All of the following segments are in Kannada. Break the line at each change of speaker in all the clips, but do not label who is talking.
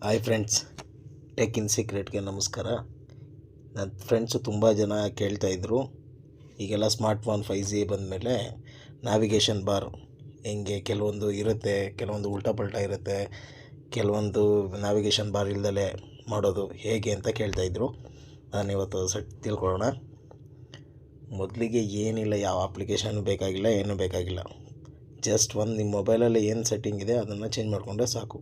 ಹಾಯ್ ಫ್ರೆಂಡ್ಸ್, ಟೆಕ್ ಇನ್ ಸೀಕ್ರೆಟ್ಗೆ ನಮಸ್ಕಾರ. ನನ್ನ ಫ್ರೆಂಡ್ಸು ತುಂಬ ಜನ ಕೇಳ್ತಾಯಿದ್ರು, ಈಗೆಲ್ಲ ಸ್ಮಾರ್ಟ್ಫೋನ್ 5G ಬಂದಮೇಲೆ ನ್ಯಾವಿಗೇಷನ್ ಬಾರ್ ಹೆಂಗೆ ಕೆಲವೊಂದು ಇರುತ್ತೆ, ಕೆಲವೊಂದು ಉಲ್ಟಾ ಪಲ್ಟಾ ಇರುತ್ತೆ, ಕೆಲವೊಂದು ನ್ಯಾವಿಗೇಷನ್ ಬಾರ್ ಇಲ್ದಲೇ ಮಾಡೋದು ಹೇಗೆ ಅಂತ ಕೇಳ್ತಾಯಿದ್ರು. ನಾನಿವತ್ತು ತಿಳ್ಕೊಳ್ಳೋಣ. ಮೊದಲಿಗೆ ಏನಿಲ್ಲ, ಯಾವ ಅಪ್ಲಿಕೇಶನ್ ಬೇಕಾಗಿಲ್ಲ, ಏನೂ ಬೇಕಾಗಿಲ್ಲ. ಜಸ್ಟ್ ನಿಮ್ಮ ಮೊಬೈಲಲ್ಲಿ ಏನು ಸೆಟ್ಟಿಂಗ್ ಇದೆ ಅದನ್ನು ಚೇಂಜ್ ಮಾಡಿಕೊಂಡ್ರೆ ಸಾಕು.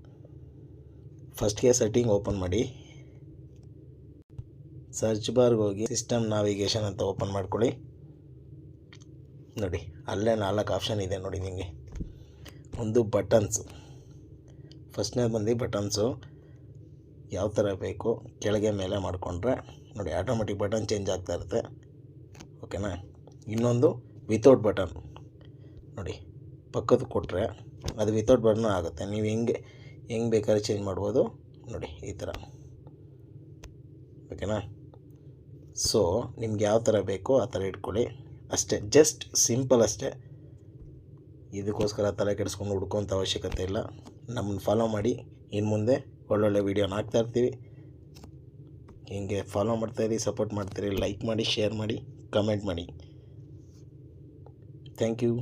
ಫಸ್ಟ್ಗೆ ಸೆಟ್ಟಿಂಗ್ ಓಪನ್ ಮಾಡಿ, ಸರ್ಚ್ ಬಾರ್ಗೆ ಹೋಗಿ ಸಿಸ್ಟಮ್ ನ್ಯಾವಿಗೇಷನ್ ಅಂತ ಓಪನ್ ಮಾಡ್ಕೊಳ್ಳಿ. ನೋಡಿ, ಅಲ್ಲೇ 4 ಆಪ್ಷನ್ ಇದೆ ನೋಡಿ ನಿಮಗೆ. ಒಂದು ಬಟನ್ಸು, ಫಸ್ಟ್ನೇ ಬಂದು ಬಟನ್ಸು ಯಾವ ಥರ ಬೇಕು ಕೆಳಗೆ ಮೇಲೆ ಮಾಡಿಕೊಂಡ್ರೆ ನೋಡಿ ಆಟೋಮೆಟಿಕ್ ಬಟನ್ ಚೇಂಜ್ ಆಗ್ತಾ ಇರುತ್ತೆ, ಓಕೆನಾ. ಇನ್ನೊಂದು ವಿತೌಟ್ ಬಟನ್ ನೋಡಿ, ಪಕ್ಕದ ಕೊಟ್ಟರೆ ಅದು ವಿತೌಟ್ ಬಟನ್ ಆಗುತ್ತೆ. ನೀವು ಹೆಂಗೆ ಬೇಕಾದ್ರೆ ಚೇಂಜ್ ಮಾಡ್ಬೋದು ನೋಡಿ, ಈ ಥರ, ಓಕೆನಾ. ಸೊ ನಿಮ್ಗೆ ಯಾವ ಥರ ಬೇಕೋ ಆ ಥರ ಇಟ್ಕೊಳ್ಳಿ ಅಷ್ಟೇ. ಜಸ್ಟ್ ಸಿಂಪಲ್ ಅಷ್ಟೇ. ಇದಕ್ಕೋಸ್ಕರ ತಲೆ ಕೆಡಿಸ್ಕೊಂಡು ಹುಡ್ಕೋಂಥ ಅವಶ್ಯಕತೆ ಇಲ್ಲ. ನಮ್ಮನ್ನು ಫಾಲೋ ಮಾಡಿ, ಇನ್ನು ಮುಂದೆ ಒಳ್ಳೊಳ್ಳೆ ವೀಡಿಯೋನ ಹಾಕ್ತಾಯಿರ್ತೀವಿ. ಹೀಗೆ ಫಾಲೋ ಮಾಡ್ತಾಯಿರಿ, ಸಪೋರ್ಟ್ ಮಾಡ್ತೀರಿ, ಲೈಕ್ ಮಾಡಿ, ಶೇರ್ ಮಾಡಿ, ಕಮೆಂಟ್ ಮಾಡಿ. Thank you.